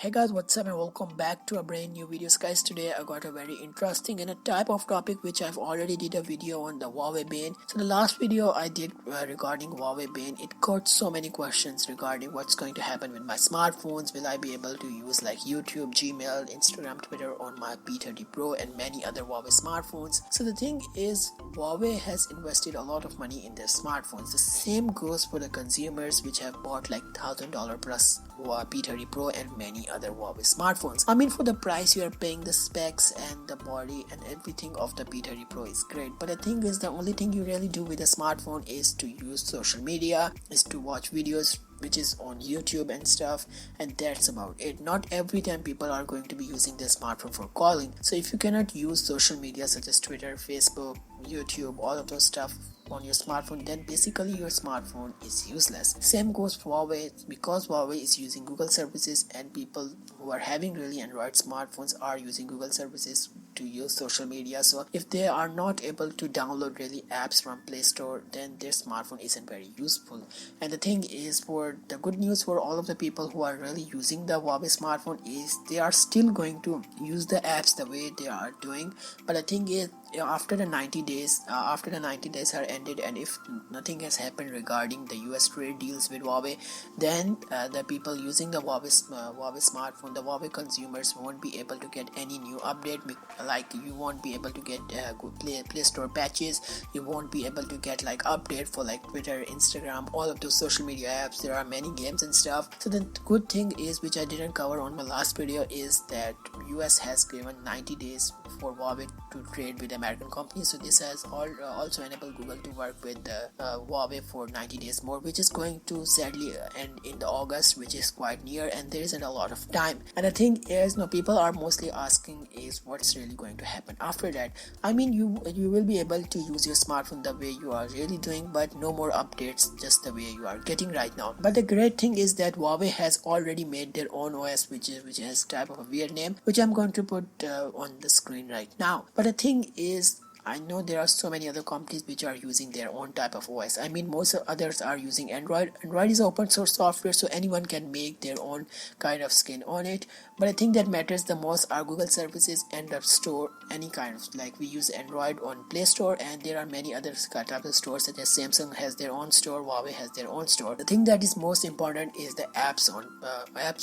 Hey guys, what's up and welcome back to a brand new videos. Guys, today I got a very interesting and a type of topic which I've already did a video on the Huawei ban. So the last video I did regarding Huawei ban, it got so many questions regarding what's going to happen with my smartphones. Will I be able to use like YouTube, Gmail, Instagram, Twitter on my P30 Pro and many other Huawei smartphones? So the thing is, Huawei has invested a lot of money in their smartphones. The same goes for the consumers which have bought like $1,000 plus P30 Pro and many other Huawei smartphones. I mean, for the price you are paying, the specs and the body and everything of the P30 Pro is great. But the thing is, the only thing you really do with a smartphone is to use social media, is to watch videos which is on YouTube and stuff, and that's about it. Not every time people are going to be using their smartphone for calling. So if you cannot use social media such as Twitter, Facebook, YouTube, all of those stuff on your smartphone, then basically your smartphone is useless. Same goes for Huawei, because Huawei is using Google services and people who are having really Android smartphones are using Google services to use social media. So if they are not able to download really apps from Play Store, then their smartphone isn't very useful. And the thing is, for the good news for all of the people who are really using the Huawei smartphone is they are still going to use the apps the way they are doing. But the thing is, after the 90 days are ended, and if nothing has happened regarding the US trade deals with Huawei, then the people using the Huawei smartphone, the Huawei consumers won't be able to get any new update. Like, you won't be able to get Play Store patches, you won't be able to get like update for like Twitter, Instagram, all of those social media apps. There are many games and stuff. So the good thing is, which I didn't cover on my last video, is that US has given 90 days for Huawei to trade with American companies. So this has also enabled Google to work with Huawei for 90 days more, which is going to sadly end in the August, which is quite near, and there isn't a lot of time. And the thing is, people are mostly asking is what's really going to happen after that. I mean, you will be able to use your smartphone the way you are really doing, but no more updates, just the way you are getting right now. But the great thing is that Huawei has already made their own OS, which has type of a weird name, which I'm going to put on the screen right now. But the thing is, I know there are so many other companies which are using their own type of OS. I mean, most others are using Android. Android is open source software, so anyone can make their own kind of skin on it. But I think that matters the most are Google services and the store, any kind of, like we use Android on Play Store, and there are many other types of stores such as Samsung has their own store, Huawei has their own store. The thing that is most important is the apps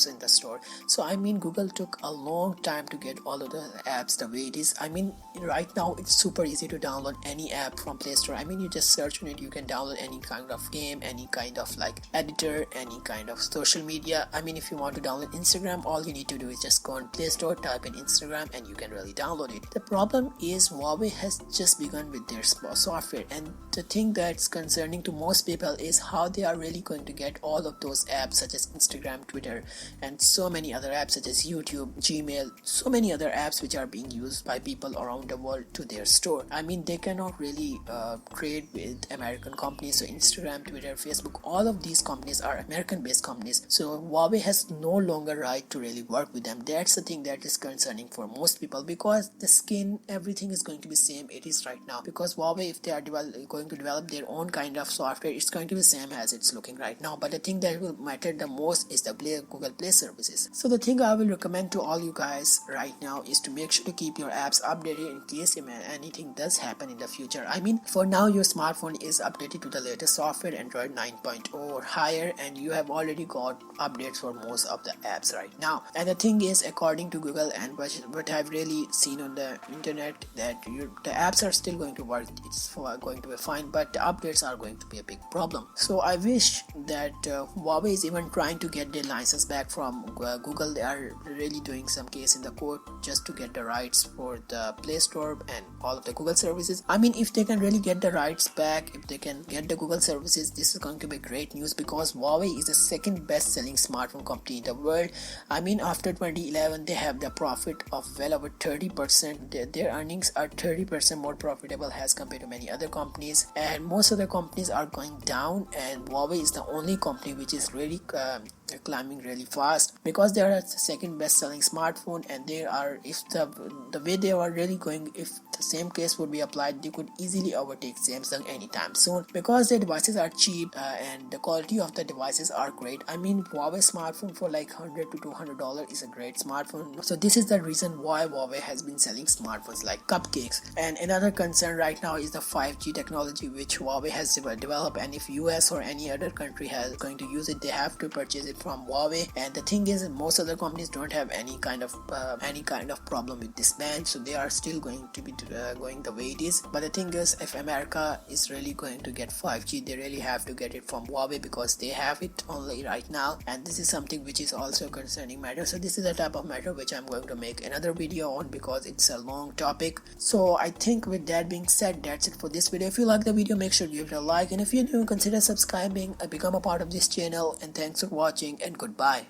in the store. So I mean, Google took a long time to get all of the apps the way it is. I mean, right now it's super easy to download any app from Play Store. I mean, you just search on it, you can download any kind of game, any kind of like editor, any kind of social media. I mean, if you want to download Instagram, all you need to do is just go on Play Store, type in Instagram, and you can really download it. The problem is Huawei has just begun with their software, and the thing that's concerning to most people is how they are really going to get all of those apps such as Instagram, Twitter, and so many other apps such as YouTube, Gmail, so many other apps which are being used by people around the world to their store. I mean, they cannot really trade with American companies. So Instagram, Twitter, Facebook, all of these companies are American based companies, so Huawei has no longer right to really work with them. That's the thing that is concerning for most people, because the skin, everything is going to be same it is right now. Because Huawei, if they are going to develop their own kind of software, it's going to be same as it's looking right now. But the thing that will matter the most is the Google Play services. So the thing I will recommend to all you guys right now is to make sure to keep your apps updated in case anything does happen in the future. I mean, for now your smartphone is updated to the latest software, Android 9.0 or higher, and you have already got updates for most of the apps right now. And the thing is, according to Google and what I've really seen on the internet, that the apps are still going to work, it's going to be fine, but the updates are going to be a big problem. So I wish that Huawei is even trying to get their license back from Google. They are really doing some case in the court just to get the rights for the Play Store and all of the Google services. I mean, if they can really get the rights back, if they can get the Google services, this is going to be great news, because Huawei is the second best selling smartphone company in the world. I mean, after 2011 they have the profit of well over 30%. Their earnings are 30% more profitable as compared to many other companies, and most other companies are going down, and Huawei is the only company which is really climbing really fast, because they are the second best selling smartphone, and they are, if the way they are really going, if the same case would be applied, they could easily overtake Samsung anytime soon, because their devices are cheap and the quality of the devices are great. I mean, Huawei smartphone for like $100 to $200 is a great smartphone. So this is the reason why Huawei has been selling smartphones like cupcakes. And another concern right now is the 5G technology which Huawei has developed, and if US or any other country has going to use it, they have to purchase it from Huawei. And the thing is, most other companies don't have any kind of problem with this band, so they are still going to be going the way it is. But the thing is, if America is really going to get 5G, they really have to get it from Huawei, because they have it only right now, and this is something which is also a concerning matter. So this is a type of matter which I'm going to make another video on, because it's a long topic. So I think with that being said, that's it for this video. If you like the video, make sure to give it a like, and if you're new, consider subscribing and become a part of this channel. And thanks for watching, and goodbye.